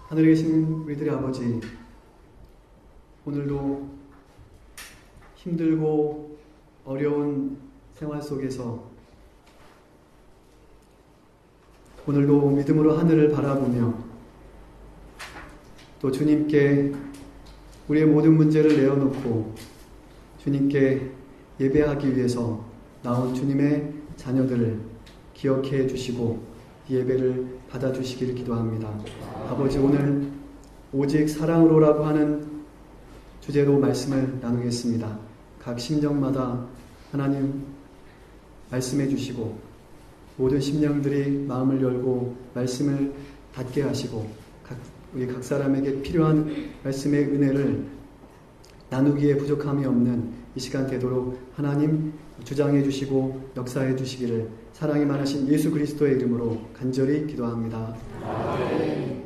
하늘에 계신 우리들의 아버지, 오늘도 힘들고 어려운 생활 속에서 오늘도 믿음으로 하늘을 바라보며 또 주님께 우리의 모든 문제를 내어놓고 주님께 예배하기 위해서 나온 주님의 자녀들을 기억해 주시고 예배를 받아주시기를 기도합니다. 아버지, 오늘 오직 사랑으로라고 하는 주제로 말씀을 나누겠습니다. 각 심정마다 하나님 말씀해 주시고 모든 심령들이 마음을 열고 말씀을 닫게 하시고 우리 각 사람에게 필요한 말씀의 은혜를 나누기에 부족함이 없는 이 시간 되도록 하나님 주장해 주시고 역사해 주시기를 사랑이 많으신 예수 그리스도의 이름으로 간절히 기도합니다. 아멘.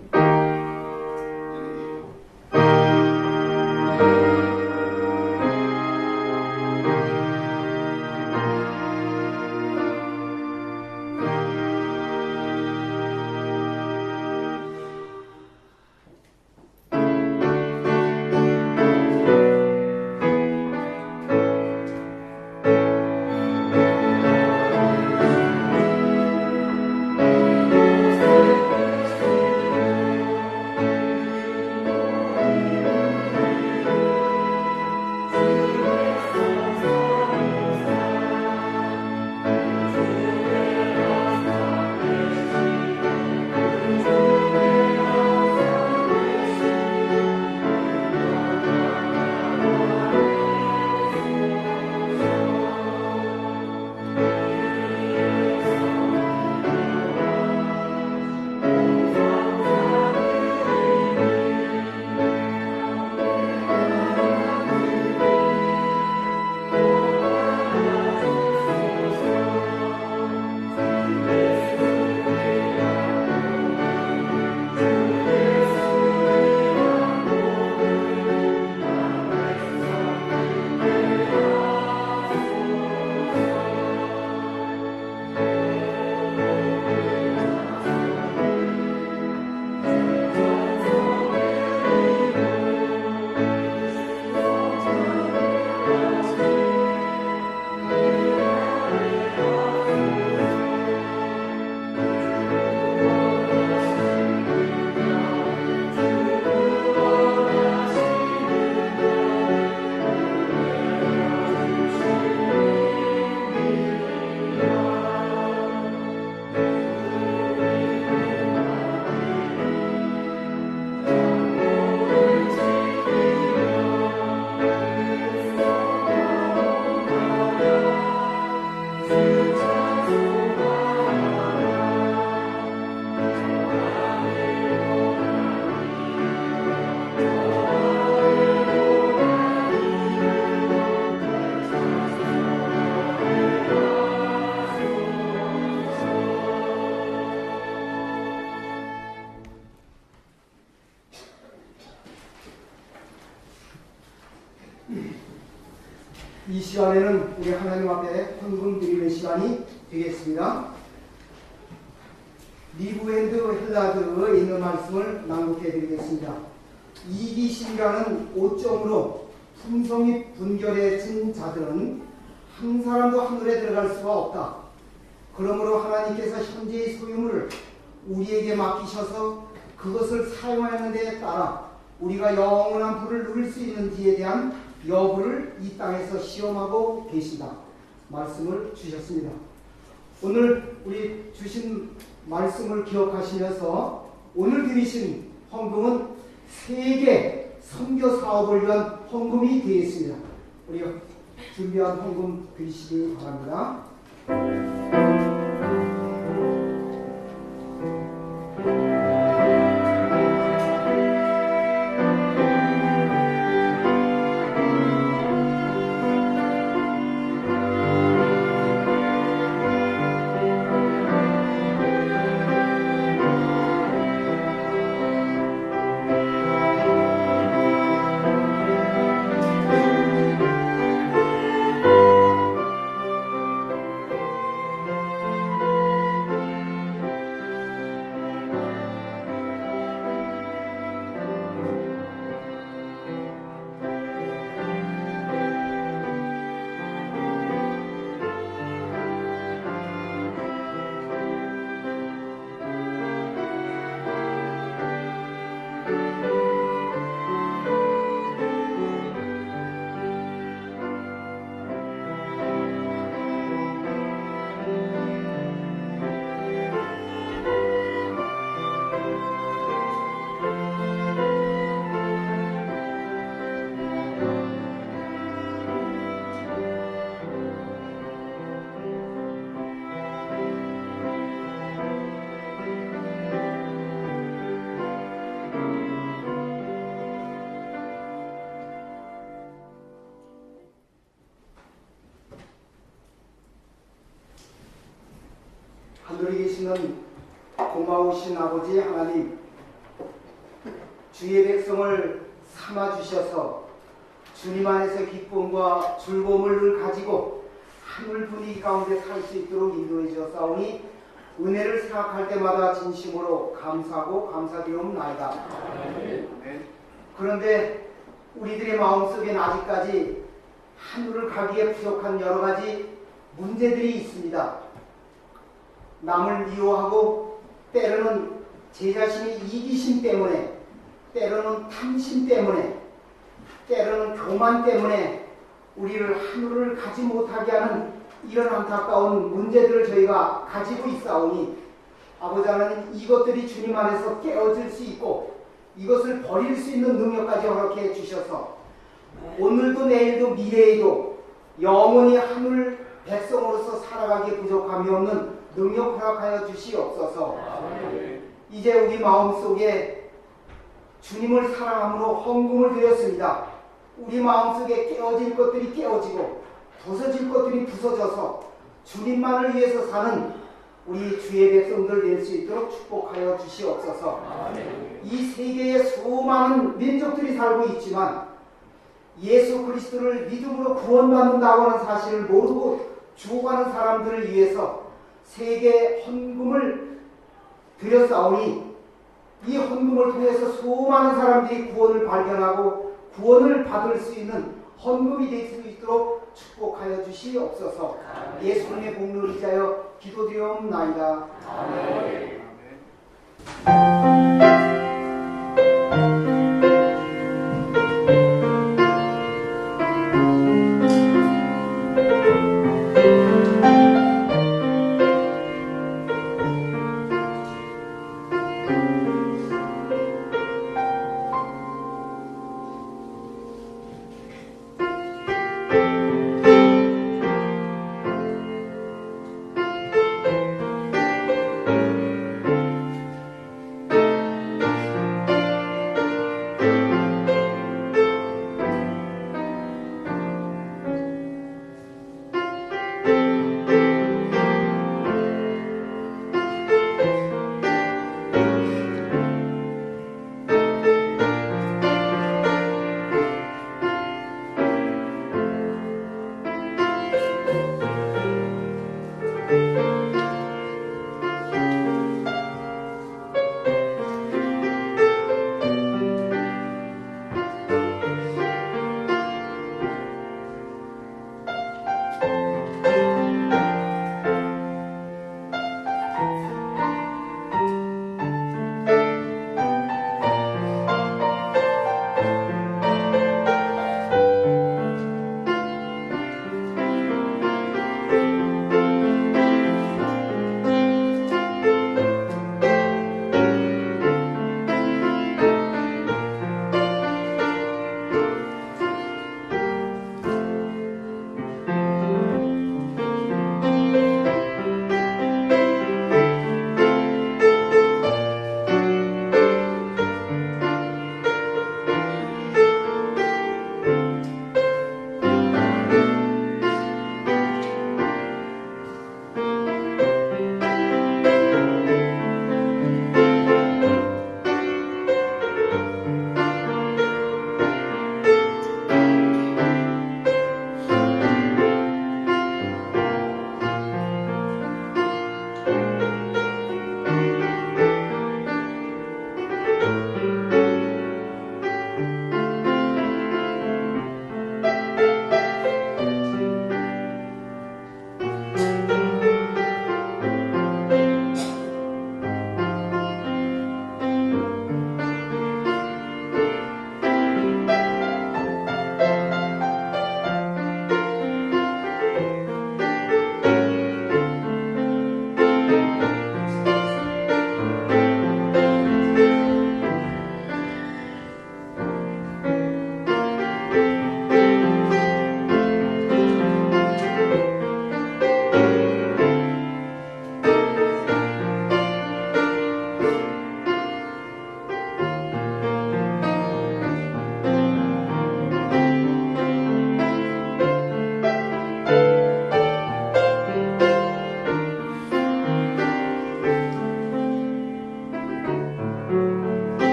이 시간에는 우리 하나님 앞에 헌금 드리는 시간이 되겠습니다. 리브엔드 헬라드에 있는 말씀을 낭독해 드리겠습니다. 이기심이라는 오점으로 품성이 분결해진 자들은 한 사람도 하늘에 들어갈 수가 없다. 그러므로 하나님께서 현재의 소유물을 우리에게 맡기셔서 그것을 사용하는 데에 따라 우리가 영원한 불을 누릴 수 있는지에 대한 여부를 이 땅에서 시험하고 계신다. 말씀을 주셨습니다. 오늘 우리 주신 말씀을 기억하시면서 오늘 드리신 헌금은 세계 선교 사업을 위한 헌금이 되겠습니다. 우리 준비한 헌금 드리시기 바랍니다. 하늘에 계시는 고마우신 아버지 하나님, 주의 백성을 삼아주셔서 주님 안에서 기쁨과 즐거움을 가지고 하늘 분위기 가운데 살 수 있도록 인도해 주셨사오니 은혜를 생각할 때마다 진심으로 감사하고 감사드리옵나이다. 그런데 우리들의 마음속엔 아직까지 하늘을 가기에 부족한 여러 가지 문제들이 있습니다. 남을 미워하고 때로는 제 자신의 이기심 때문에, 때로는 탐심 때문에, 때로는 교만 때문에 우리를 하늘을 가지 못하게 하는 이런 안타까운 문제들을 저희가 가지고 있사오니 아버지 하나님, 이것들이 주님 안에서 깨어질 수 있고 이것을 버릴 수 있는 능력까지 허락해 주셔서 오늘도 내일도 미래에도 영원히 하늘 백성으로서 살아가기에 부족함이 없는 능력 허락하여 주시옵소서. 이제 우리 마음속에 주님을 사랑함으로 헌금을 드렸습니다. 우리 마음속에 깨어질 것들이 깨어지고 부서질 것들이 부서져서 주님만을 위해서 사는 우리 주의 백성들 될 수 있도록 축복하여 주시옵소서. 이 세계에 수많은 민족들이 살고 있지만 예수 그리스도를 믿음으로 구원받는다고 하는 사실을 모르고 죽어가는 사람들을 위해서 세계 헌금을 드렸사오니 이 헌금을 통해서 수많은 사람들이 구원을 발견하고 구원을 받을 수 있는 헌금이 될 수 있도록 축복하여 주시옵소서. 예수님의 공로를 위하여 기도드리옵나이다. 아멘.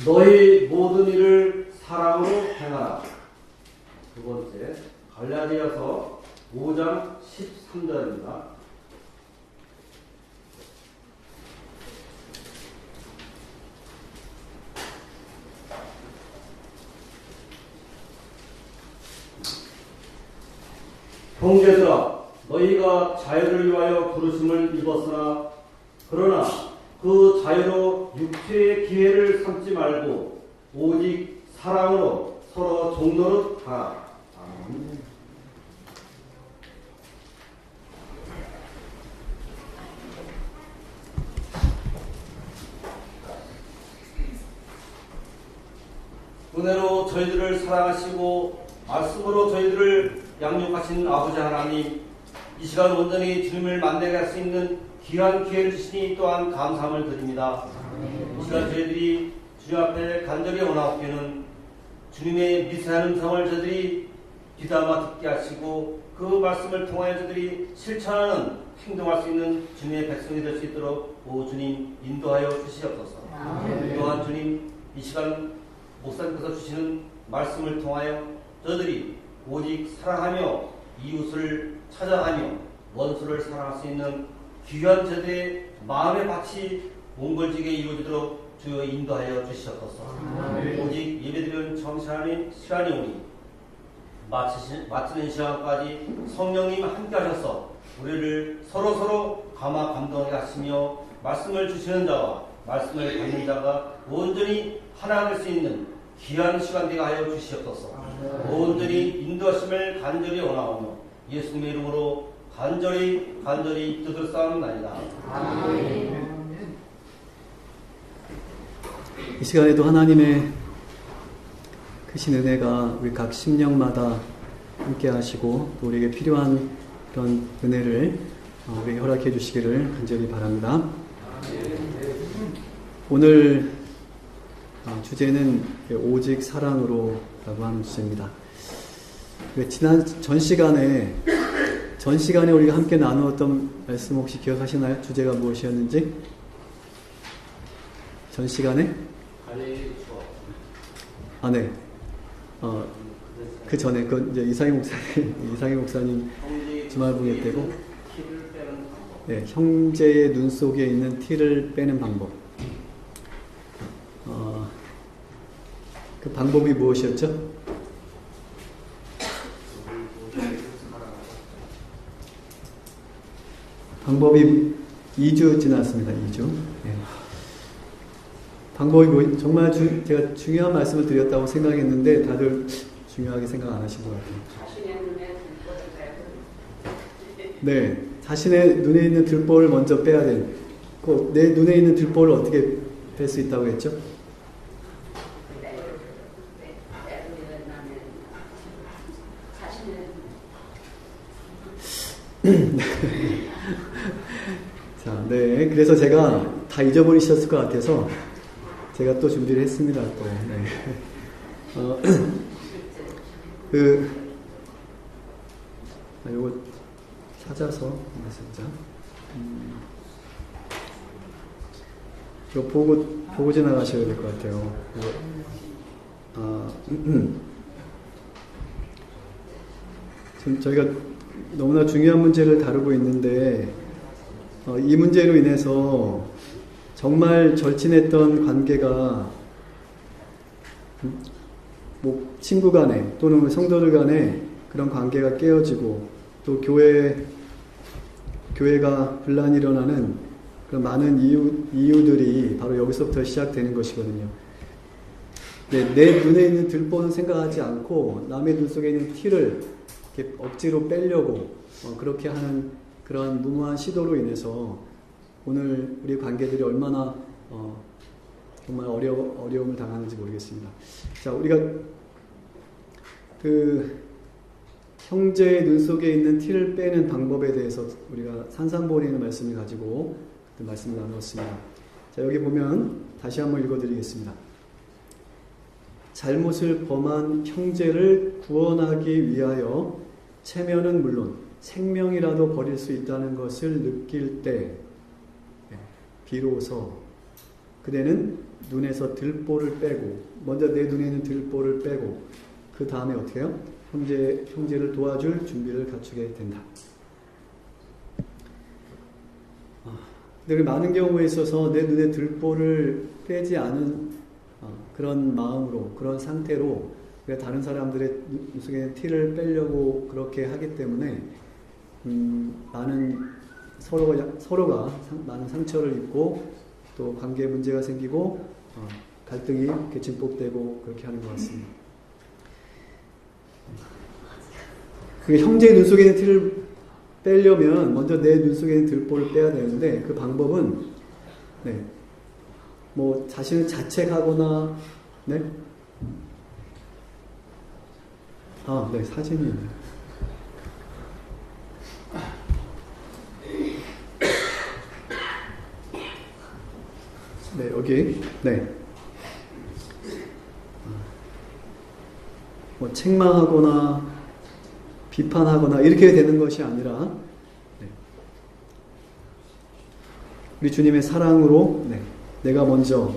너희 모든 일을 사랑으로 행하라. 두 번째, 갈라디아서 5장 13절입니다. 형제들아, 너희가 자유를 위하여 부르심을 입었으나 그러나 그 자유로 육체의 기회를 삼지 말고 오직 사랑으로 서로 종노릇 하라. 아멘. 은혜로 저희들을 사랑하시고 말씀으로 저희들을 양육하신 아버지 하나님, 이 시간 온전히 주님을 만나게 할 수 있는 귀한 기회를 주시니 또한 감사함을 드립니다. 이 시간 저희들이 주님 앞에 간절히 원하옵기는 주님의 미세한 음성을 저희들이 귀담아 듣게 하시고 그 말씀을 통하여 저희들이 실천하는 행동할 수 있는 주님의 백성이 될 수 있도록 오 주님 인도하여 주시옵소서. 또한 주님 이 시간 목사님께서 주시는 말씀을 통하여 저희들이 오직 사랑하며 이웃을 찾아가며 원수를 사랑할 수 있는 귀한 저들의 마음의 밭이 몽골지게 이루어지도록 주여 인도하여 주시옵소서. 오직 예배드리는 정신하는 시간이 오니 마치는 시간까지 성령님 함께 하셔서 우리를 서로 감화 감동하게 하시며 말씀을 주시는 자와 말씀을 받는 자가 온전히 하나 될 수 있는 귀한 시간 되게 하여 주시옵소서. 온전히 인도하심을 간절히 원하오며 예수님의 이름으로 간절히 두들싸움나이다. 이 시간에도 하나님의 크신 은혜가 우리 각 심령마다 함께 하시고 또 우리에게 필요한 그런 은혜를 우리에게 허락해 주시기를 간절히 바랍니다. 오늘 주제는 오직 사랑으로 라고 하는 주제입니다. 지난 전 시간에 우리가 함께 나누었던 말씀 혹시 기억하시나요? 주제가 무엇이었는지? 전 시간에? 네. 그 전에 이제 이상희 목사님 주말 부회 때고, 네, 형제의 눈 속에 있는 티를 빼는 방법. 그 방법이 무엇이었죠? 방법이 2주 지났습니다. 2주. 네. 방법이 정말 제가 중요한 말씀을 드렸다고 생각했는데 다들 중요하게 생각 안 하신 것 같아요. 네, 자신의 눈에 있는 들보를 먼저 빼야 돼. 내 눈에 있는 들보를 어떻게 뺄 수 있다고 했죠? 자, 네. 그래서 제가 다 잊어버리셨을 것 같아서 제가 또 준비를 했습니다. 또. 네. 요거 찾아서 진짜. 이거 보고 지나가셔야 될 것 같아요. 지금 저희가 너무나 중요한 문제를 다루고 있는데 이 문제로 인해서 정말 절친했던 관계가 뭐 친구 간에 또는 성도들 간에 그런 관계가 깨어지고 또 교회가 분란이 일어나는 그런 많은 이유들이 바로 여기서부터 시작되는 것이거든요. 네, 내 눈에 있는 들보는 생각하지 않고 남의 눈 속에 있는 티를 이렇게 억지로 빼려고 그렇게 하는 그런 무모한 시도로 인해서 오늘 우리 관계들이 얼마나 정말 어려움을 당하는지 모르겠습니다. 자, 우리가 형제의 눈 속에 있는 티를 빼는 방법에 대해서 우리가 산산보리는 말씀을 가지고 그 말씀을 나누었습니다. 자, 여기 보면 다시 한번 읽어드리겠습니다. 잘못을 범한 형제를 구원하기 위하여 체면은 물론 생명이라도 버릴 수 있다는 것을 느낄 때 비로소 그대는 눈에서 들보를 빼고, 먼저 내 눈에 있는 들보를 빼고, 그 다음에 어떻게 해요? 형제를 도와줄 준비를 갖추게 된다. 근데 많은 경우에 있어서 내 눈에 들보를 빼지 않은 그런 마음으로, 그런 상태로 다른 사람들의 눈 속에 티를 빼려고 그렇게 하기 때문에 많은 서로가 많은 상처를 입고 또 관계에 문제가 생기고 갈등이 개침법되고 그렇게 하는 것 같습니다. 형제의 눈 속에 있는 티를 빼려면 먼저 내 눈 속에 있는 들보를 빼야 되는데 그 방법은 뭐 자신을 자책하거나 사진이 여기 뭐 책망하거나 비판하거나 이렇게 되는 것이 아니라 우리 주님의 사랑으로 내가 먼저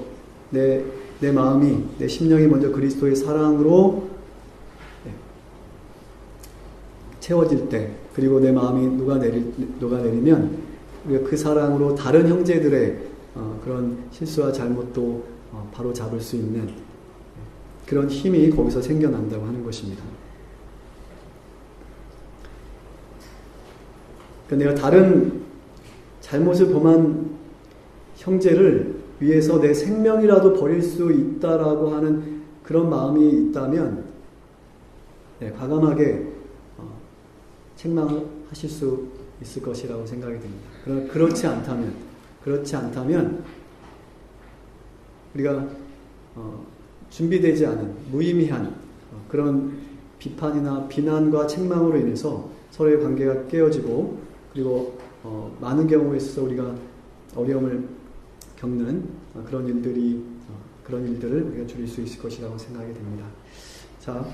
내 마음이 내 심령이 먼저 그리스도의 사랑으로 채워질 때 그리고 내 마음이 녹아내리면 우리가 그 사랑으로 다른 형제들의 그런 실수와 잘못도 바로 잡을 수 있는 그런 힘이 거기서 생겨난다고 하는 것입니다. 그러니까 내가 다른 잘못을 범한 형제를 위해서 내 생명이라도 버릴 수 있다라고 하는 그런 마음이 있다면 과감하게 책망하실 수 있을 것이라고 생각이 듭니다. 그렇지 않다면 우리가 준비되지 않은 무의미한 그런 비판이나 비난과 책망으로 인해서 서로의 관계가 깨어지고 그리고 많은 경우에 있어서 우리가 어려움을 겪는 그런 일들을 우리가 줄일 수 있을 것이라고 생각이 됩니다. 자,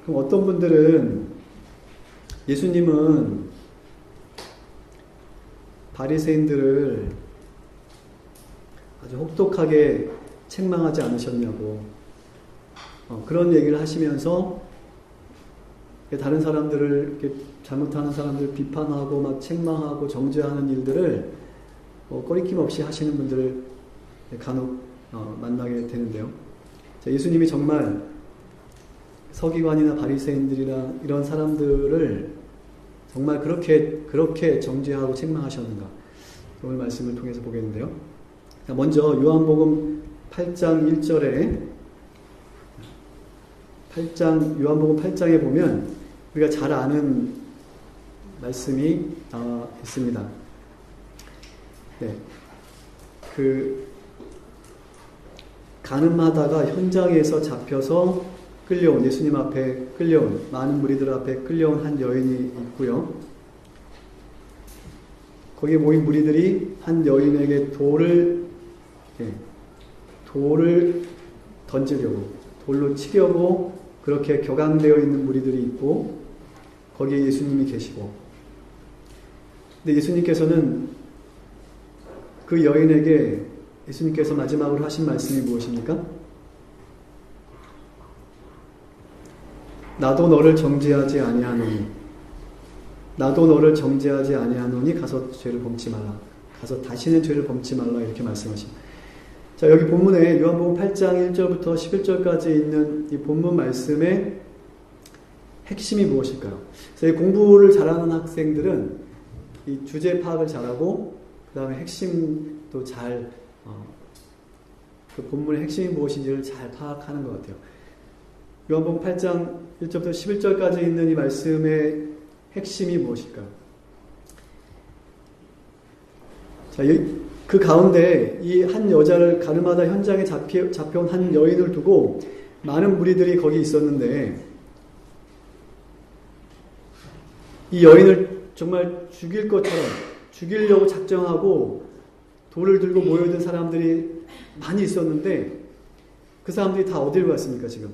그럼 어떤 분들은 예수님은 바리새인들을 아주 혹독하게 책망하지 않으셨냐고 그런 얘기를 하시면서 다른 사람들을 이렇게 잘못하는 사람들을 비판하고 막 책망하고 정죄하는 일들을 꺼리낌 없이 하시는 분들을 간혹 만나게 되는데요. 자, 예수님이 정말 서기관이나 바리새인들이나 이런 사람들을 정말 그렇게 정죄하고 책망하셨는가? 오늘 말씀을 통해서 보겠는데요. 자, 먼저 요한복음 8장 1절에 요한복음 8장에 보면 우리가 잘 아는 말씀이 나와 있습니다. 가늠하다가 현장에서 잡혀서 예수님 앞에 끌려온 많은 무리들 앞에 끌려온 한 여인이 있고요. 거기에 모인 무리들이 한 여인에게 돌을 던지려고 돌로 치려고 그렇게 격앙되어 있는 무리들이 있고 거기에 예수님이 계시고 근데 예수님께서는 그 여인에게 예수님께서 마지막으로 하신 말씀이 무엇입니까? 나도 너를 정죄하지 아니하노니 가서 죄를 범치 말라. 가서 다시는 죄를 범치 말라 이렇게 말씀하십니다. 자, 여기 본문에 요한복음 8장 1절부터 11절까지 있는 이 본문 말씀의 핵심이 무엇일까요? 그래서 이 공부를 잘하는 학생들은 이 주제 파악을 잘하고 그 다음에 핵심도 잘 그 본문의 핵심이 무엇인지를 잘 파악하는 것 같아요. 요한복음 8장 1절부터 11절까지 있는 이 말씀의 핵심이 무엇일까요? 자, 그 가운데 이 한 여자를 가늠하다 현장에 잡혀온 한 여인을 두고 많은 무리들이 거기 있었는데 이 여인을 정말 죽일 것처럼 죽이려고 작정하고 돌을 들고 모여든 사람들이 많이 있었는데 그 사람들이 다 어디로 갔습니까 지금?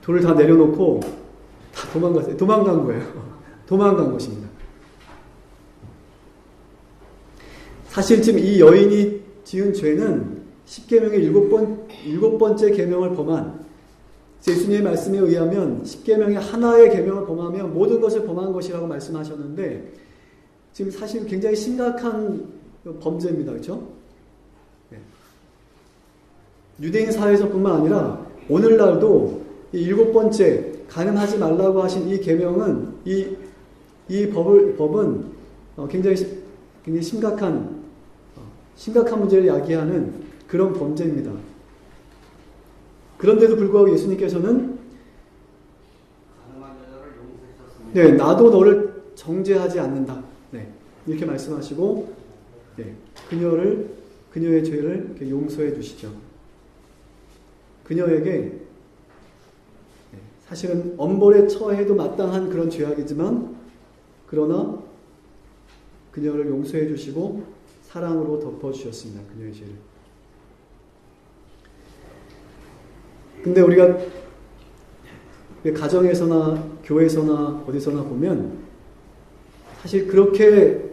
돌을 다 내려놓고 다 도망갔어요. 도망간 거예요. 도망간 것입니다. 사실 지금 이 여인이 지은 죄는 10계명의 일곱 번째 계명을 범한, 예수님의 말씀에 의하면 10계명의 하나의 계명을 범하면 모든 것을 범한 것이라고 말씀하셨는데, 지금 사실 굉장히 심각한 범죄입니다. 그렇죠? 네. 유대인 사회에서뿐만 아니라 오늘날도 이 7번째 간음하지 말라고 하신 이 계명은 이 법은 굉장히 심각한 문제를 야기하는 그런 범죄입니다. 그런데도 불구하고 예수님께서는 네, 나도 너를 정죄하지 않는다. 네, 이렇게 말씀하시고 네, 그녀의 죄를 이렇게 용서해 주시죠. 그녀에게 네, 사실은 엄벌에 처해도 마땅한 그런 죄악이지만 그러나 그녀를 용서해 주시고 사랑으로 덮어주셨습니다. 그녀의 죄를. 근데 우리가 가정에서나 교회에서나 어디서나 보면 사실 그렇게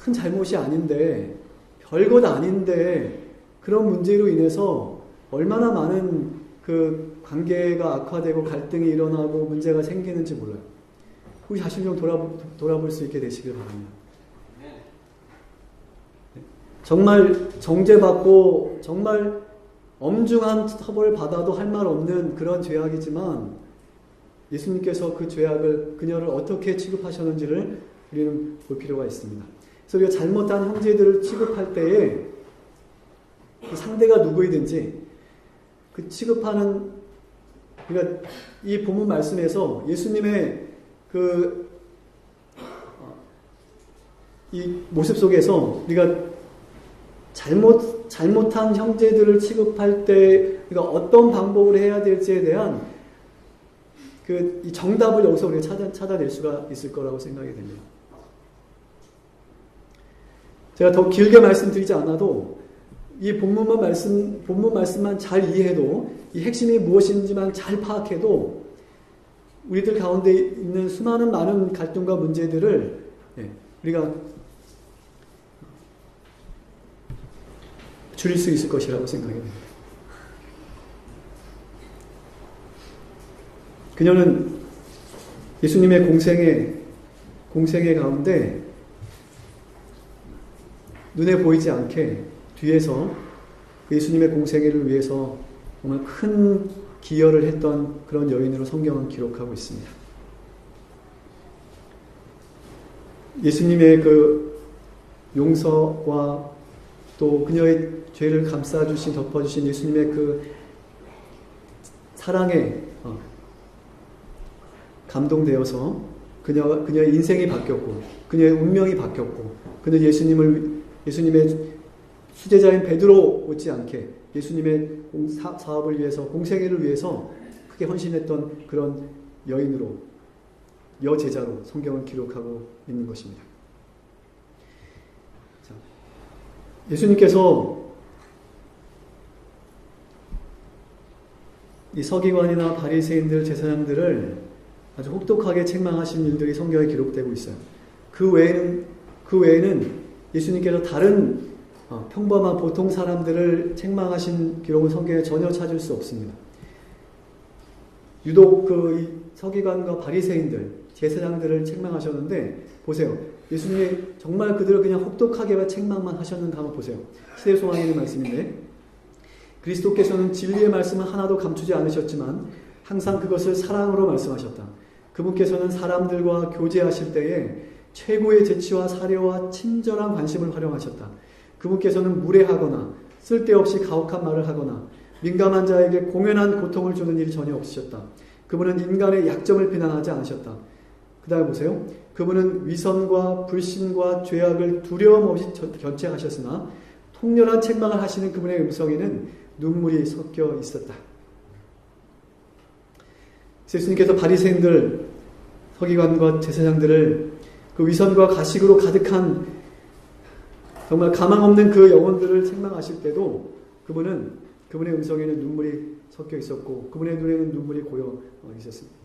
큰 잘못이 아닌데, 별것 아닌데 그런 문제로 인해서 얼마나 많은 그 관계가 악화되고 갈등이 일어나고 문제가 생기는지 몰라요. 우리 자신 좀 돌아볼 수 있게 되시길 바랍니다. 정말 정죄받고 정말 엄중한 처벌을 받아도 할 말 없는 그런 죄악이지만 예수님께서 그 죄악을, 그녀를 어떻게 취급하셨는지를 우리는 볼 필요가 있습니다. 그래서 우리가 잘못한 형제들을 취급할 때에 그 상대가 누구이든지 그 취급하는, 그러니까 이 본문 말씀에서 예수님의 이 모습 속에서 우리가 잘못한 형제들을 취급할 때 우리가 어떤 방법을 해야 될지에 대한 이 정답을 여기서 우리가 찾아낼 수가 있을 거라고 생각이 됩니다. 제가 더 길게 말씀드리지 않아도 이 본문 말씀만 잘 이해해도, 이 핵심이 무엇인지만 잘 파악해도 우리들 가운데 있는 수많은 많은 갈등과 문제들을 우리가 줄일 수 있을 것이라고 생각이 됩니다. 그녀는 예수님의 공생의 가운데 눈에 보이지 않게 뒤에서 예수님의 공생애를 위해서 정말 큰 기여를 했던 그런 여인으로 성경은 기록하고 있습니다. 예수님의 그 용서와 또 그녀의 죄를 감싸주신, 덮어주신 예수님의 그 사랑에 감동되어서 그녀의 인생이 바뀌었고, 그녀의 운명이 바뀌었고, 그녀 예수님의 수제자인 베드로 못지않게 예수님의 사업을 위해서, 공생애를 위해서 크게 헌신했던 그런 여인으로, 여제자로 성경은 기록하고 있는 것입니다. 자, 예수님께서 이 서기관이나 바리새인들, 제사장들을 아주 혹독하게 책망하신 일들이 성경에 기록되고 있어요. 그 외에는 예수님께서 다른 평범한 보통 사람들을 책망하신 기록은 성경에 전혀 찾을 수 없습니다. 유독 이 서기관과 바리새인들, 제사장들을 책망하셨는데 보세요. 예수님이 정말 그들을 그냥 혹독하게 책망만 하셨는가 한번 보세요. 시대소망에 있는 말씀인데, 그리스도께서는 진리의 말씀을 하나도 감추지 않으셨지만 항상 그것을 사랑으로 말씀하셨다. 그분께서는 사람들과 교제하실 때에 최고의 재치와 사려와 친절한 관심을 활용하셨다. 그분께서는 무례하거나 쓸데없이 가혹한 말을 하거나 민감한 자에게 공연한 고통을 주는 일이 전혀 없으셨다. 그분은 인간의 약점을 비난하지 않으셨다. 그 다음에 보세요. 그분은 위선과 불신과 죄악을 두려움 없이 견책하셨으나 통렬한 책망을 하시는 그분의 음성에는 눈물이 섞여 있었다. 예수님께서 바리새인들, 서기관과 제사장들을 그 위선과 가식으로 가득한 정말 가망 없는 그 영혼들을 책망하실 때도 그분의 음성에는 눈물이 섞여 있었고 그분의 눈에는 눈물이 고여 있었습니다.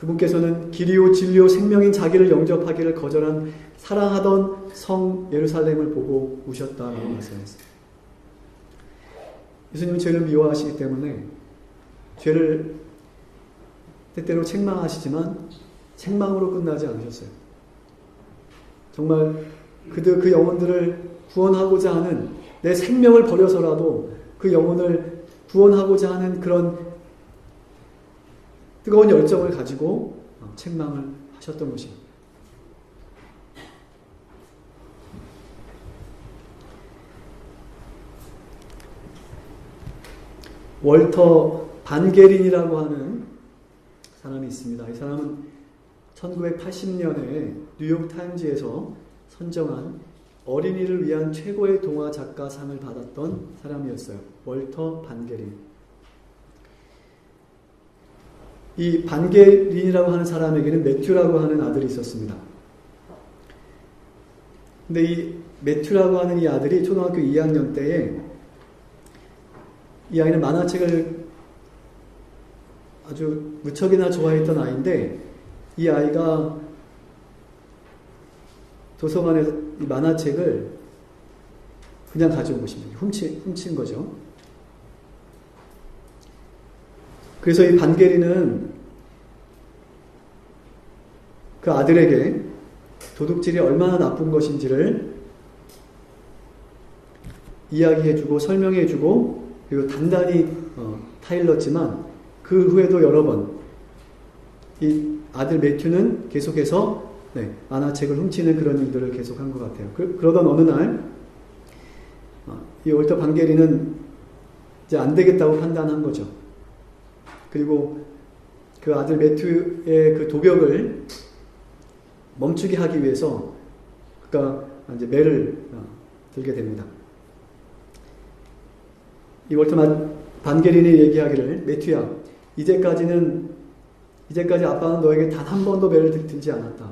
그분께서는 길이요 진리요 생명인 자기를 영접하기를 거절한 사랑하던 성 예루살렘을 보고 우셨다라고 말씀했어요. 예수님은 죄를 미워하시기 때문에 죄를 때때로 책망하시지만 책망으로 끝나지 않으셨어요. 정말 그 영혼들을 구원하고자 하는, 내 생명을 버려서라도 그 영혼을 구원하고자 하는 그런 뜨거운 열정을 가지고 책망을 하셨던 것입니다. 월터 반게린이라고 하는 사람이 있습니다. 이 사람은 1980년에 뉴욕 타임즈에서 선정한 어린이를 위한 최고의 동화 작가상을 받았던 사람이었어요. 월터 반게린. 이 반게린이라고 하는 사람에게는 매튜라고 하는 아들이 있었습니다. 근데 이 매튜라고 하는 이 아들이 초등학교 2학년 때에, 이 아이는 만화책을 아주 무척이나 좋아했던 아이인데, 이 아이가 도서관에서 이 만화책을 그냥 가져온 것입니다. 훔친 거죠. 그래서 이 반게리는 그 아들에게 도둑질이 얼마나 나쁜 것인지를 이야기해주고 설명해주고, 그리고 단단히 타일렀지만 그 후에도 여러 번 이 아들 매튜는 계속해서 만화책을 훔치는 그런 일들을 계속한 것 같아요. 그러던 어느 날 이 월터 반게리는 이제 안 되겠다고 판단한 거죠. 그리고 그 아들 매튜의 그 도벽을 멈추게 하기 위해서 그가 이제 매를 들게 됩니다. 이 월터 반게린이 얘기하기를, 매튜야, 이제까지 아빠는 너에게 단 한 번도 매를 들지 않았다.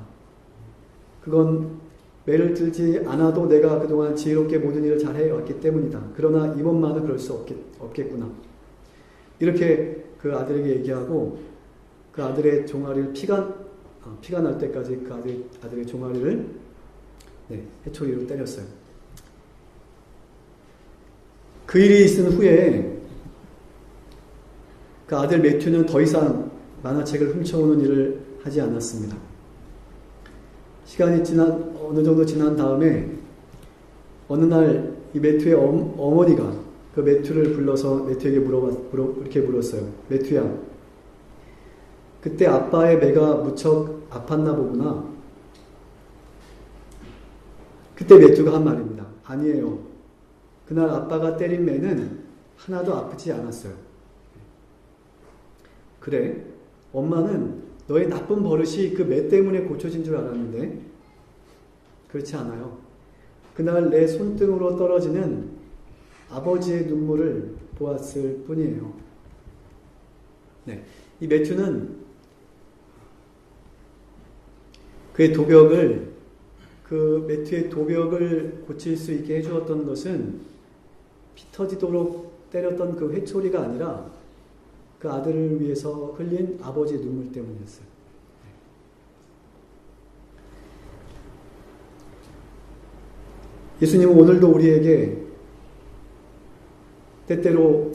그건 매를 들지 않아도 내가 그동안 지혜롭게 모든 일을 잘 해왔기 때문이다. 그러나 이번만은 그럴 수 없겠구나. 이렇게 그 아들에게 얘기하고, 그 아들의 종아리를 피가 날 때까지 그 아들의 종아리를 해초리로 때렸어요. 그 일이 있은 후에 그 아들 매튜는 더 이상 만화책을 훔쳐오는 일을 하지 않았습니다. 시간이 어느 정도 지난 다음에 어느 날 이 매튜의 어머니가 그 매튜를 불러서 매튜에게 이렇게 물었어요. 매튜야, 그때 아빠의 매가 무척 아팠나 보구나. 그때 매튜가 한 말입니다. 아니에요. 그날 아빠가 때린 매는 하나도 아프지 않았어요. 그래? 엄마는 너의 나쁜 버릇이 그 매 때문에 고쳐진 줄 알았는데 그렇지 않아요. 그날 내 손등으로 떨어지는 아버지의 눈물을 보았을 뿐이에요. 이 매튜는 그 매튜의 도벽을 고칠 수 있게 해주었던 것은 피 터지도록 때렸던 그 회초리가 아니라 그 아들을 위해서 흘린 아버지의 눈물 때문이었어요. 예수님은 오늘도 우리에게 때때로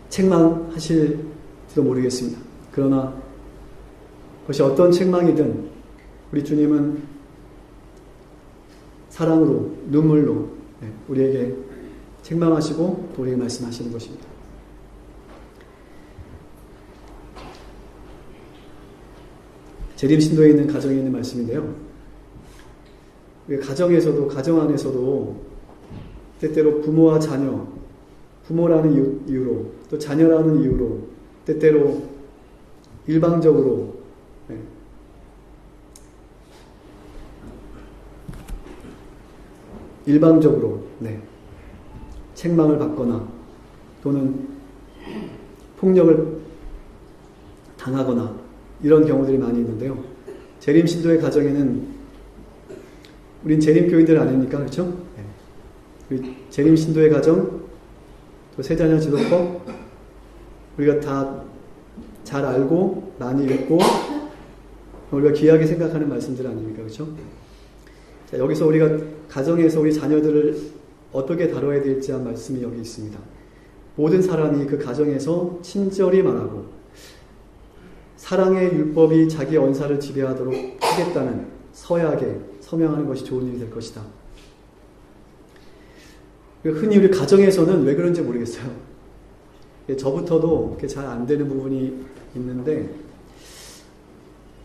책망하실지도 모르겠습니다. 그러나 그것이 어떤 책망이든 우리 주님은 사랑으로, 눈물로 우리에게 책망하시고 또 우리에게 말씀하시는 것입니다. 재림신도에 있는 가정에 있는 말씀인데요. 가정 안에서도 때때로 부모와 자녀, 부모라는 이유로 또 자녀라는 이유로 때때로 일방적으로 책망을 받거나 또는 폭력을 당하거나 이런 경우들이 많이 있는데요. 재림신도의 가정에는 우린 재림교인들 아닙니까? 그렇죠? 우리 재림신도의 가정, 또 세자녀 지도법, 우리가 다 잘 알고 많이 읽고 우리가 귀하게 생각하는 말씀들 아닙니까? 그렇죠? 자, 여기서 우리가 가정에서 우리 자녀들을 어떻게 다뤄야 될지 한 말씀이 여기 있습니다. 모든 사람이 그 가정에서 친절히 말하고 사랑의 율법이 자기 언사를 지배하도록 하겠다는 서약에 서명하는 것이 좋은 일이 될 것이다. 흔히 우리 가정에서는 왜 그런지 모르겠어요. 저부터도 그렇게 잘 안 되는 부분이 있는데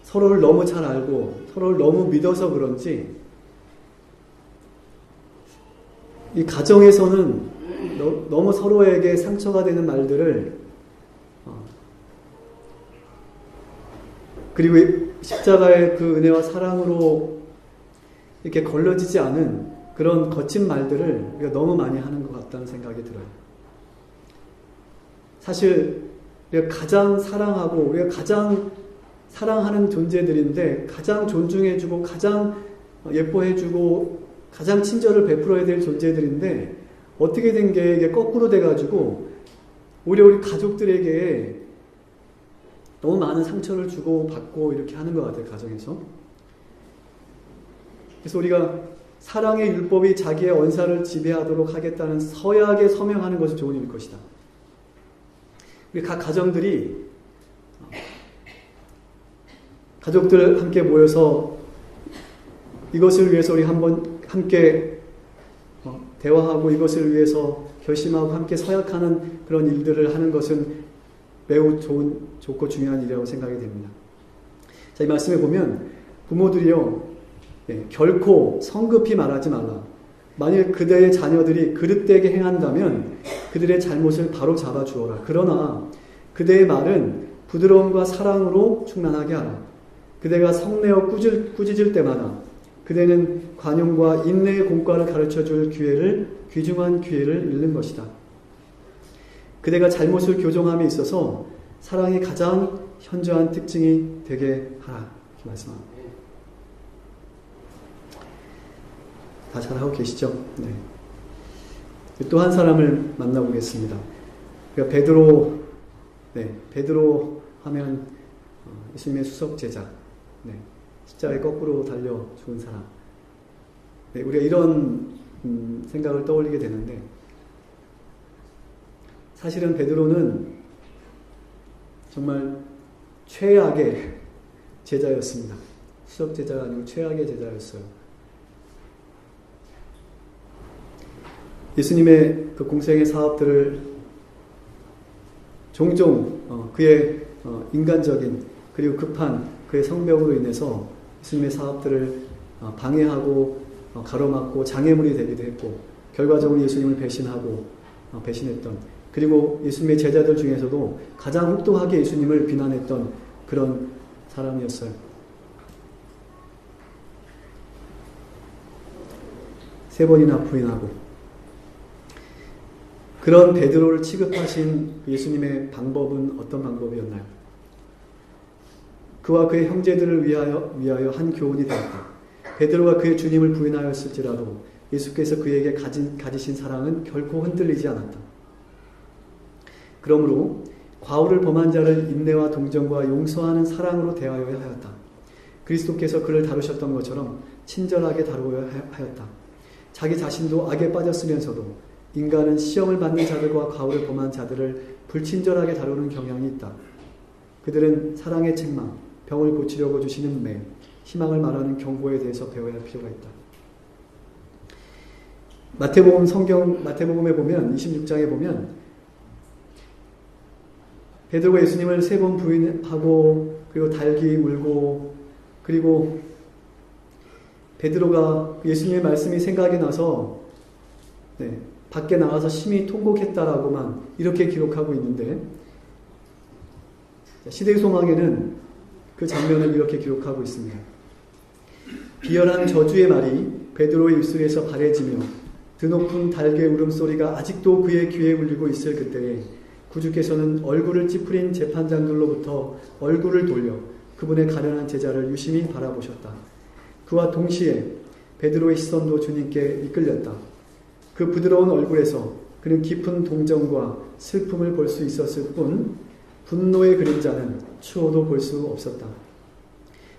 서로를 너무 잘 알고 서로를 너무 믿어서 그런지 이 가정에서는 너무 서로에게 상처가 되는 말들을 그리고 십자가의 그 은혜와 사랑으로 이렇게 걸러지지 않은 그런 거친 말들을 우리가 너무 많이 하는 것 같다는 생각이 들어요. 사실 우리가 가장 사랑하고 우리가 가장 사랑하는 존재들인데 가장 존중해주고 가장 예뻐해주고 가장 친절을 베풀어야 될 존재들인데 어떻게 된 게 이게 거꾸로 돼가지고 오히려 우리 가족들에게 너무 많은 상처를 주고 받고 이렇게 하는 것 같아요. 가정에서. 그래서 우리가 사랑의 율법이 자기의 언사를 지배하도록 하겠다는 서약에 서명하는 것이 좋은 일일 것이다. 우리 각 가정들이 가족들 함께 모여서 이것을 위해서 우리 한번 함께 대화하고 이것을 위해서 결심하고 함께 서약하는 그런 일들을 하는 것은 매우 좋고 중요한 일이라고 생각이 됩니다. 자, 이 말씀에 보면 부모들이요, 결코 성급히 말하지 말라. 만일 그대의 자녀들이 그릇되게 행한다면 그들의 잘못을 바로 잡아 주어라. 그러나 그대의 말은 부드러움과 사랑으로 충만하게 하라. 그대가 성내어 꾸짖을 때마다 그대는 관용과 인내의 공과를 가르쳐줄 귀중한 기회를 잃는 것이다. 그대가 잘못을 교정함에 있어서 사랑이 가장 현저한 특징이 되게 하라. 이렇게 말씀합니다. 다 잘하고 계시죠? 네. 또 한 사람을 만나보겠습니다. 그러니까 베드로 하면 예수님의 수석 제자, 십자가에 거꾸로 달려 죽은 사람. 우리가 이런 생각을 떠올리게 되는데 사실은 베드로는 정말 최악의 제자였습니다. 수석 제자가 아니고 최악의 제자였어요. 예수님의 그 공생의 사업들을 종종 그의 인간적인 그리고 급한 그의 성벽으로 인해서 예수님의 사업들을 방해하고 가로막고 장애물이 되기도 했고 결과적으로 예수님을 배신했던 그리고 예수님의 제자들 중에서도 가장 혹독하게 예수님을 비난했던 그런 사람이었어요. 세 번이나 부인하고 그런 베드로를 취급하신 예수님의 방법은 어떤 방법이었나요? 그와 그의 형제들을 위하여 한 교훈이 되었다. 베드로가 그의 주님을 부인하였을지라도 예수께서 그에게 가지신 사랑은 결코 흔들리지 않았다. 그러므로 과오를 범한 자를 인내와 동정과 용서하는 사랑으로 대하여야 하였다. 그리스도께서 그를 다루셨던 것처럼 친절하게 다루어야 하였다. 자기 자신도 악에 빠졌으면서도 인간은 시험을 받는 자들과 과오를 범한 자들을 불친절하게 다루는 경향이 있다. 그들은 사랑의 책망, 병을 고치려고 주시는 매, 희망을 말하는 경고에 대해서 배워야 할 필요가 있다. 마태복음에 보면 26장에 보면 베드로가 예수님을 3번 부인하고 그리고 달기 울고 그리고 베드로가 예수님의 말씀이 생각이 나서 밖에 나가서 심히 통곡했다라고만 이렇게 기록하고 있는데 시대의 소망에는 그 장면을 이렇게 기록하고 있습니다. 비열한 저주의 말이 베드로의 입술에서 바래지며 드높은 달개 울음소리가 아직도 그의 귀에 울리고 있을 그때에 구주께서는 얼굴을 찌푸린 재판장들로부터 얼굴을 돌려 그분의 가련한 제자를 유심히 바라보셨다. 그와 동시에 베드로의 시선도 주님께 이끌렸다. 그 부드러운 얼굴에서 그는 깊은 동정과 슬픔을 볼 수 있었을 뿐 분노의 그림자는 추워도 볼 수 없었다.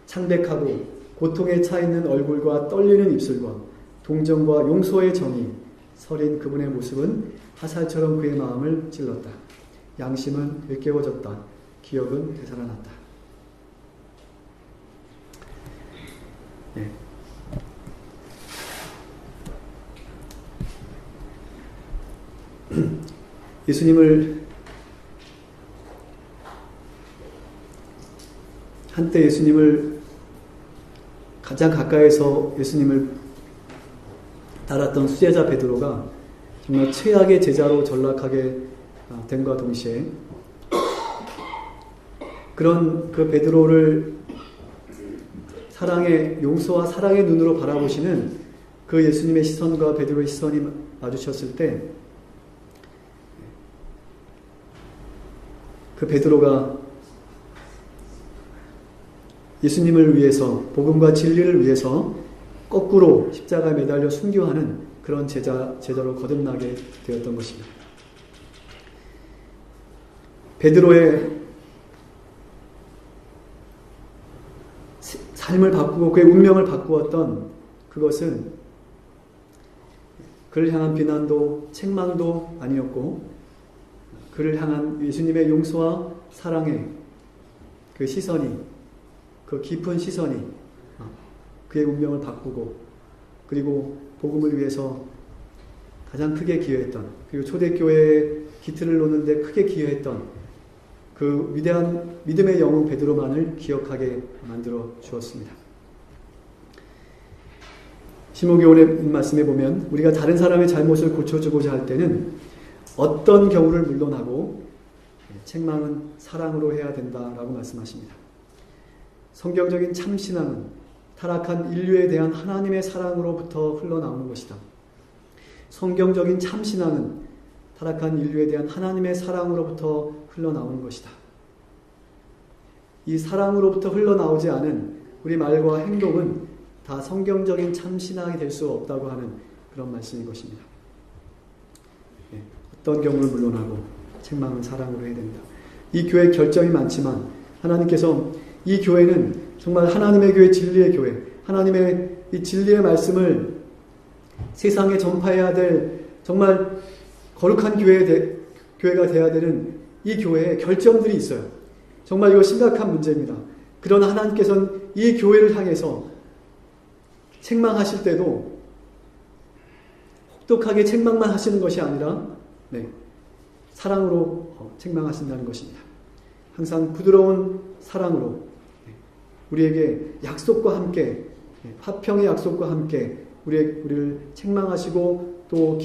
창백하고 고통에 차 있는 얼굴과 떨리는 입술과 동정과 용서의 정이 서린 그분의 모습은 화살처럼 그의 마음을 찔렀다. 양심은 일깨워졌다. 기억은 되살아났다. 네. 한때 예수님을 가장 가까이서 예수님을 따랐던 수제자 베드로가 정말 최악의 제자로 전락하게 됨과 동시에 그런 그 베드로를 사랑의 용서와 사랑의 눈으로 바라보시는 그 예수님의 시선과 베드로의 시선이 마주쳤을 때 그 베드로가 예수님을 위해서 복음과 진리를 위해서 거꾸로 십자가에 매달려 순교하는 그런 제자로 거듭나게 되었던 것입니다. 베드로의 삶을 바꾸고 그의 운명을 바꾸었던 그것은 그를 향한 비난도 책망도 아니었고 그를 향한 예수님의 용서와 사랑의 그 시선이 그 깊은 시선이 그의 운명을 바꾸고 그리고 복음을 위해서 가장 크게 기여했던 그리고 초대교회의 기틀을 놓는데 크게 기여했던 그 위대한 믿음의 영웅 베드로만을 기억하게 만들어 주었습니다. 시모교훈의 말씀에 보면 우리가 다른 사람의 잘못을 고쳐주고자 할 때는 어떤 경우를 물러나고 책망은 사랑으로 해야 된다라고 말씀하십니다. 성경적인 참신앙은 타락한 인류에 대한 하나님의 사랑으로부터 흘러나오는 것이다. 성경적인 참신앙은 타락한 인류에 대한 하나님의 사랑으로부터 흘러나오는 것이다. 이 사랑으로부터 흘러나오지 않은 우리 말과 행동은 다 성경적인 참신앙이 될 수 없다고 하는 그런 말씀인 것입니다. 어떤 경우를 물러나고 책망은 사랑으로 해야 된다. 이 교회 결점이 많지만 하나님께서 이 교회는 정말 하나님의 교회, 진리의 교회, 하나님의 이 진리의 말씀을 세상에 전파해야 될 정말 거룩한 교회가 되어야 되는 이 교회에 결점들이 있어요. 정말 이거 심각한 문제입니다. 그러나 하나님께서는 이 교회를 향해서 책망하실 때도 혹독하게 책망만 하시는 것이 아니라 사랑으로 책망하신다는 것입니다. 항상 부드러운 사랑으로 우리에게 약속과 함께 화평의 약속과 함께 우리를 책망하시고 또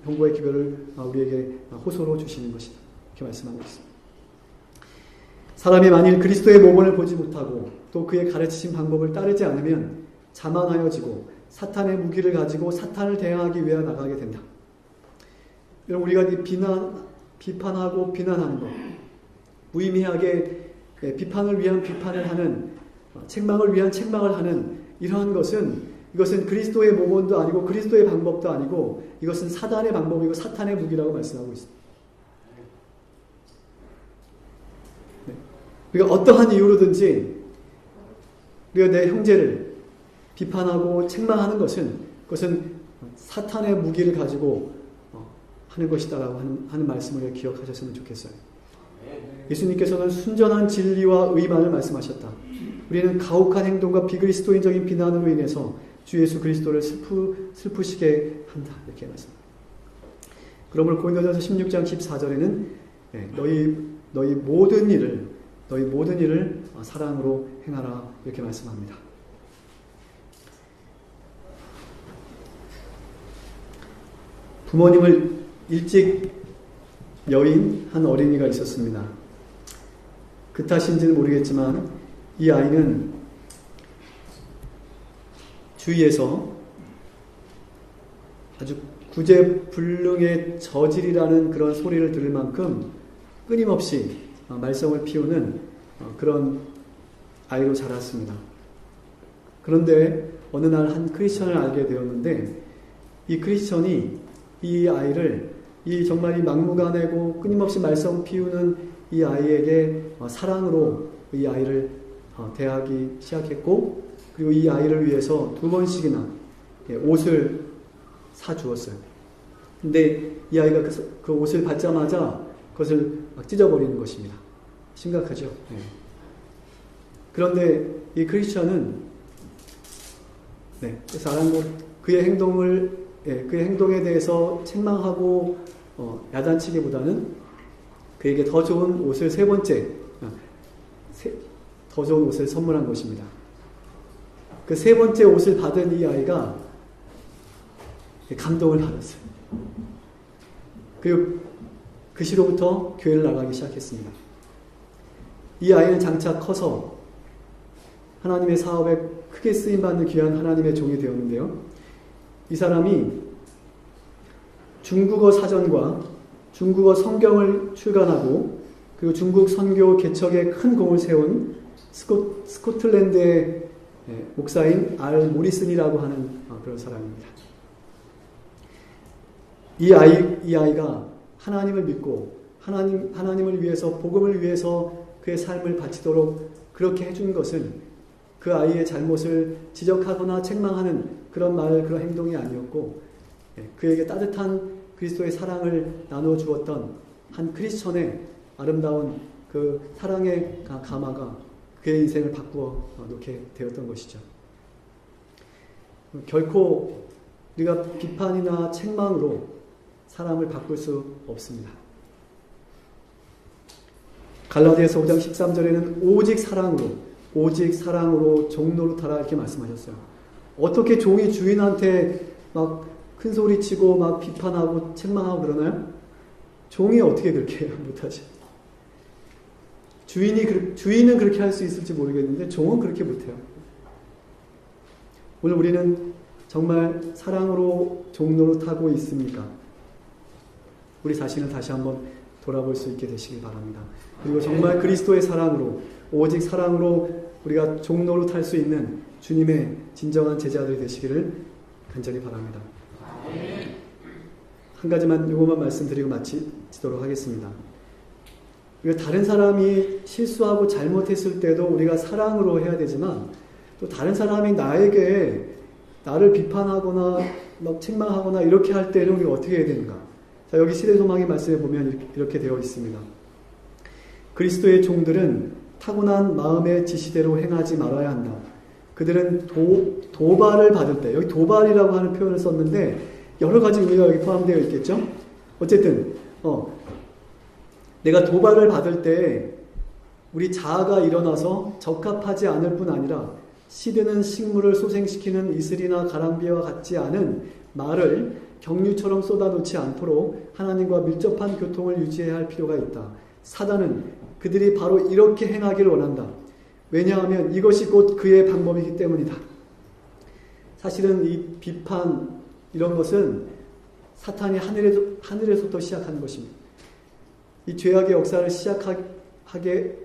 형고의 기별을 우리에게 호소로 주시는 것이다. 이렇게 말씀하고 있습니다. 사람이 만일 그리스도의 모본을 보지 못하고 또 그의 가르치신 방법을 따르지 않으면 자만하여지고 사탄의 무기를 가지고 사탄을 대항하기 위해 나가게 된다. 여러분, 우리가 비판하고 비난하는 것, 무의미하게 비판을 위한 비판을 하는, 책망을 위한 책망을 하는 이러한 이것은 그리스도의 모본도 아니고 그리스도의 방법도 아니고 이것은 사단의 방법이고 사탄의 무기라고 말씀하고 있습니다. 우리가 어떠한 이유로든지 우리가 내 형제를 비판하고 책망하는 그것은 사탄의 무기를 가지고 하는 것이다라고 하는 말씀을 기억하셨으면 좋겠어요. 예수님께서는 순전한 진리와 의만을 말씀하셨다. 우리는 가혹한 행동과 비그리스도인적인 비난으로 인해서 주 예수 그리스도를 슬프시게 한다. 이렇게 말씀합니다. 그러므로 고린도전서 16장 14절에는 너희 모든 일을 사랑으로 행하라. 이렇게 말씀합니다. 부모님을 일찍 여인 한 어린이가 있었습니다. 그 탓인지는 모르겠지만 이 아이는 주위에서 아주 구제불능의 저질이라는 그런 소리를 들을 만큼 끊임없이 말썽을 피우는 그런 아이로 자랐습니다. 그런데 어느 날 한 크리스천을 알게 되었는데 이 크리스천이 이 아이를 이 정말 이 막무가내고 끊임없이 말썽 피우는 이 아이에게 사랑으로 이 아이를 대하기 시작했고, 그리고 이 아이를 위해서 2번씩이나 옷을 사주었어요. 근데 이 아이가 그 옷을 받자마자 그것을 막 찢어버리는 것입니다. 심각하죠. 네. 그런데 이 크리스천은 그래서 그의 행동에 대해서 책망하고 야단치기보다는 그에게 더 좋은 옷을 더 좋은 옷을 선물한 것입니다. 그 3번째 옷을 받은 이 아이가 감동을 받았어요. 그리고 그 시로부터 교회를 나가기 시작했습니다. 이 아이는 장차 커서 하나님의 사업에 크게 쓰임받는 귀한 하나님의 종이 되었는데요. 이 사람이 중국어 사전과 중국어 성경을 출간하고, 그리고 중국 선교 개척에 큰 공을 세운 스코틀랜드의 목사인 알 모리슨이라고 하는 그런 사람입니다. 이 아이가 하나님을 믿고 하나님을 위해서, 복음을 위해서 그의 삶을 바치도록 그렇게 해준 것은 그 아이의 잘못을 지적하거나 책망하는 그런 말, 그런 행동이 아니었고, 그에게 따뜻한 그리스도의 사랑을 나누어 주었던 한 크리스천의 아름다운 그 사랑의 가마가 그의 인생을 바꾸어 놓게 되었던 것이죠. 결코 우리가 비판이나 책망으로 사람을 바꿀 수 없습니다. 갈라디아서 5장 13절에는 오직 사랑으로 종노릇하라 이렇게 말씀하셨어요. 어떻게 종이 주인한테 막 큰 소리 치고 막 비판하고 책망하고 그러나요? 종이 어떻게 그렇게 못하죠? 주인은 그렇게 할 수 있을지 모르겠는데 종은 그렇게 못해요. 오늘 우리는 정말 사랑으로 종노릇하고 있습니까? 우리 자신을 다시 한번 돌아볼 수 있게 되시길 바랍니다. 그리고 정말 그리스도의 사랑으로, 오직 사랑으로 우리가 종노릇할 수 있는 주님의 진정한 제자들이 되시기를 간절히 바랍니다. 한 가지만 이것만 말씀드리고 마치도록 하겠습니다. 우리가 다른 사람이 실수하고 잘못했을 때도 우리가 사랑으로 해야 되지만, 또 다른 사람이 나를 비판하거나 막 책망하거나 이렇게 할 때는 우리가 어떻게 해야 되는가? 자, 여기 시대소망의 말씀에 보면 이렇게 되어 있습니다. 그리스도의 종들은 타고난 마음의 지시대로 행하지 말아야 한다. 그들은 도발을 받을 때, 여기 도발이라고 하는 표현을 썼는데 여러 가지 의미가 여기 포함되어 있겠죠? 어쨌든 내가 도발을 받을 때 우리 자아가 일어나서 적합하지 않을 뿐 아니라 시드는 식물을 소생시키는 이슬이나 가랑비와 같지 않은 말을 경류처럼 쏟아놓지 않도록 하나님과 밀접한 교통을 유지해야 할 필요가 있다. 사단은 그들이 바로 이렇게 행하기를 원한다. 왜냐하면 이것이 곧 그의 방법이기 때문이다. 사실은 이 비판 이런 것은 사탄이 하늘에서부터 시작하는 것입니다. 이 죄악의 역사를 시작하게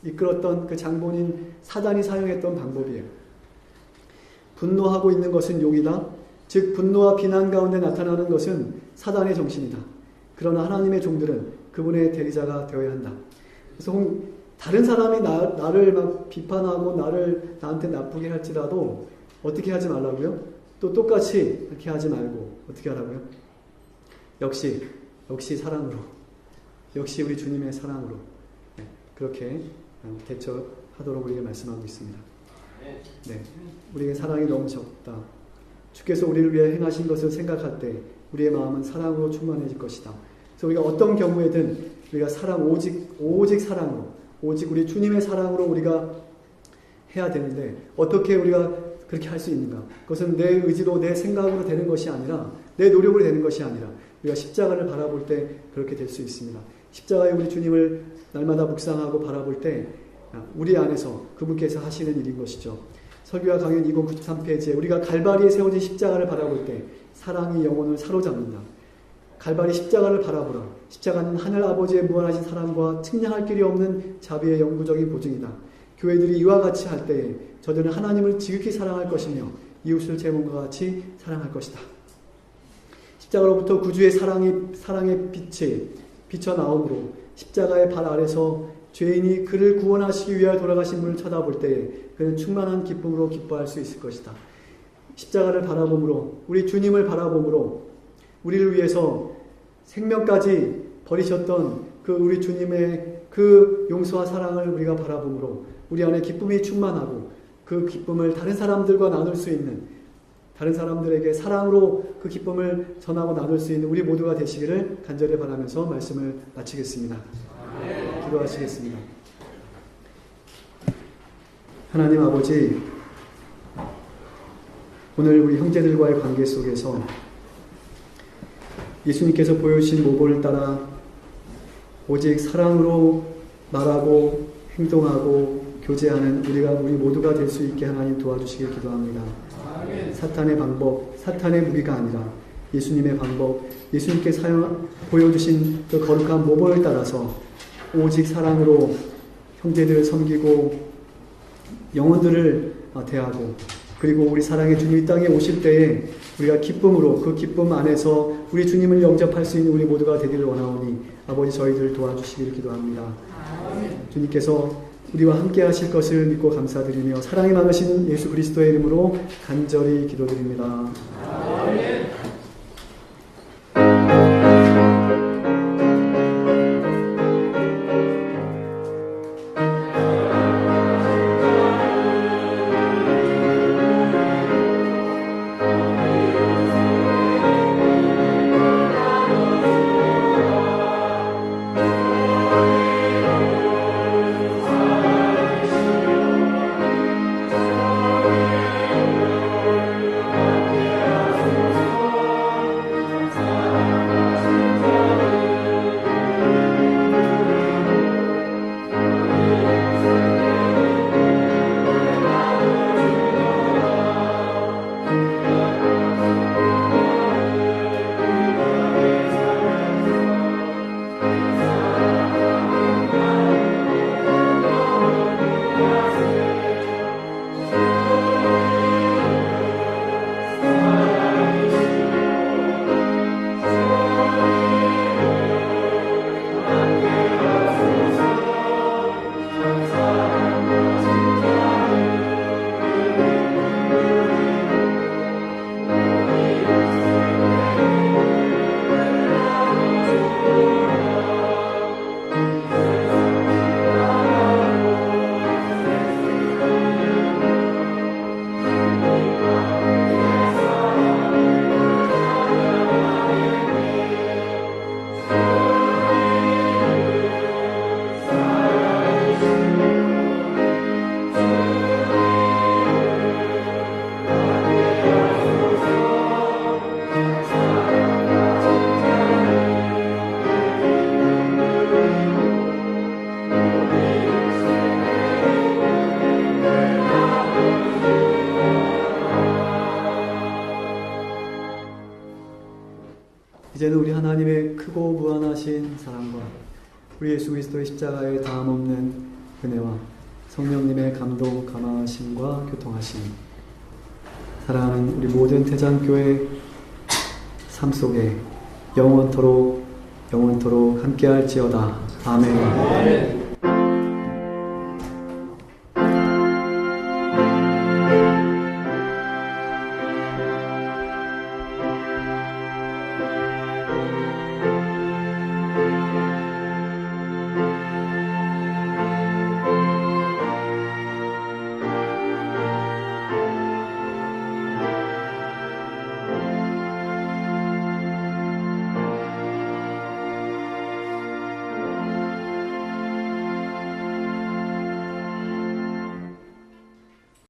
이끌었던 그 장본인 사단이 사용했던 방법이에요. 분노하고 있는 것은 욕이다. 즉 분노와 비난 가운데 나타나는 것은 사단의 정신이다. 그러나 하나님의 종들은 그분의 대리자가 되어야 한다. 그래서 다른 사람이 나를 막 비판하고 나한테 나쁘게 할지라도 어떻게 하지 말라고요? 또 똑같이 그렇게 하지 말고 어떻게 하라고요? 역시 사랑으로, 역시 우리 주님의 사랑으로 그렇게 대처하도록 우리에게 말씀하고 있습니다. 네, 우리에게 사랑이 너무 적다. 주께서 우리를 위해 행하신 것을 생각할 때 우리의 마음은 사랑으로 충만해질 것이다. 그래서 우리가 어떤 경우에든 우리가 오직 사랑으로, 오직 우리 주님의 사랑으로 우리가 해야 되는데 어떻게 우리가 그렇게 할 수 있는가? 그것은 내 의지로, 내 생각으로 되는 것이 아니라, 내 노력으로 되는 것이 아니라 우리가 십자가를 바라볼 때 그렇게 될 수 있습니다. 십자가에 우리 주님을 날마다 묵상하고 바라볼 때 우리 안에서 그분께서 하시는 일인 것이죠. 설교와 강연 2093페이지에 우리가 갈바리에 세워진 십자가를 바라볼 때 사랑이 영혼을 사로잡는다. 갈바리 십자가를 바라보라. 십자가는 하늘 아버지의 무한하신 사랑과 측량할 길이 없는 자비의 영구적인 보증이다. 교회들이 이와 같이 할 때에 저들은 하나님을 지극히 사랑할 것이며 이웃을 제 몸과 같이 사랑할 것이다. 십자가로부터 구주의 사랑의 빛이 비쳐나오므로 십자가의 발 아래서 죄인이 그를 구원하시기 위하여 돌아가신 분을 쳐다볼 때에 그는 충만한 기쁨으로 기뻐할 수 있을 것이다. 십자가를 바라봄으로, 우리 주님을 바라봄으로, 우리를 위해서 생명까지 버리셨던 그 우리 주님의 그 용서와 사랑을 우리가 바라봄으로 우리 안에 기쁨이 충만하고 그 기쁨을 다른 사람들과 나눌 수 있는, 다른 사람들에게 사랑으로 그 기쁨을 전하고 나눌 수 있는 우리 모두가 되시기를 간절히 바라면서 말씀을 마치겠습니다. 기도하시겠습니다. 하나님 아버지, 오늘 우리 형제들과의 관계 속에서 예수님께서 보여주신 모범을 따라 오직 사랑으로 말하고 행동하고 교제하는 우리 모두가 될 수 있게 하나님 도와주시길 기도합니다. 사탄의 방법, 사탄의 무기가 아니라 예수님의 방법, 예수님께 보여주신 그 거룩한 모범을 따라서 오직 사랑으로 형제들을 섬기고 영혼들을 대하고, 그리고 우리 사랑의 주님 이 땅에 오실 때에 우리가 기쁨으로 그 기쁨 안에서 우리 주님을 영접할 수 있는 우리 모두가 되기를 원하오니 아버지 저희들 도와주시기를 기도합니다. 주님께서 우리와 함께 하실 것을 믿고 감사드리며 사랑이 많으신 예수 그리스도의 이름으로 간절히 기도드립니다. 이제는 우리 하나님의 크고 무한하신 사랑과 우리 예수 그리스도의 십자가의 다함없는 은혜와 성령님의 감동, 감화하심과 교통하심, 사랑하는 우리 모든 대장교회 삶 속에 영원토록 함께할지어다. 아멘.